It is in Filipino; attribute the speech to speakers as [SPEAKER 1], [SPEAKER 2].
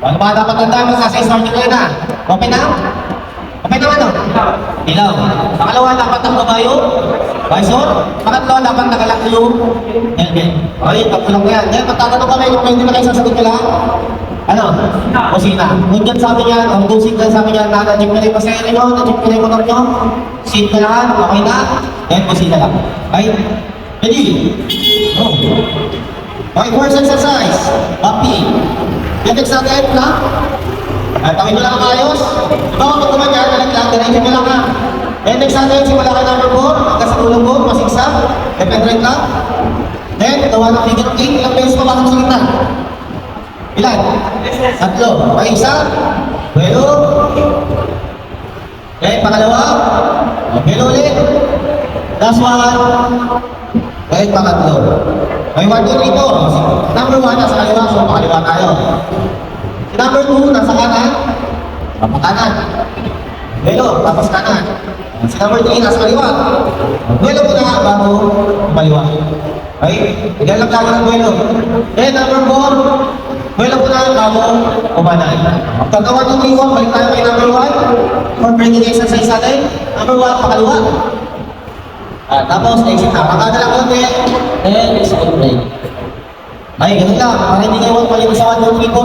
[SPEAKER 1] Ano ba dapat tandaan mo sa starting line na? Open na? Open na ano? Ilaw. Pangalawa, dapat ang kabayo. Visor. Pangatlo, dapat nakalak yung helmet. Okay, pagkulong ko yan. Ngayon, pagtatanong kami kung hindi na kayo sasagot ko lang. Ano? Kusina. Kung dyan sabi niya, ang dosing dyan sabi niya, na-jeep na yung pasero nyo, na-jeep na yung motor nyo, seat na lang, okay na, then kusina lang. Okay? Ready? Go. Okay, first exercise. Happy. Yung next natin na. At tawin nyo lang ang ayos. Ito, kung naman yan, nalaglag, diretso nyo lang ha. Then next natin, simula ka number 4, hanggang sa tulong ko, masigsak, depend right lang. Then, gawa ng figure 8, ilang beses pa bakit sa gitna? Ilan? 3. Okay, isa. Buelo. Okay, pangalawa. Buelo ulit. Last one. Okay, pangatlo. Okay, 1, 2, 3 to. Number 1, nasa kaliwa, so pakaliwa tayo. Si number 2, nasa kanan. Kanan. Buelo, tapos kanan. Si number 3, nasa kaliwa. Buelo muna bago kumaliwa. Okay, bigyan lang tayo ng buelo. Then number 4, buelo muna bago umanay. Pagka 1, 2, 3, 4, balik tayo kay number 1. For breathing exercise natin. Number 1, pakaliwa. Tapos, exit na. Pagka na lang konti, then exit break. Ay, ganun lang. Para hindi kayo palimutan sa 1, 2, 3, 4.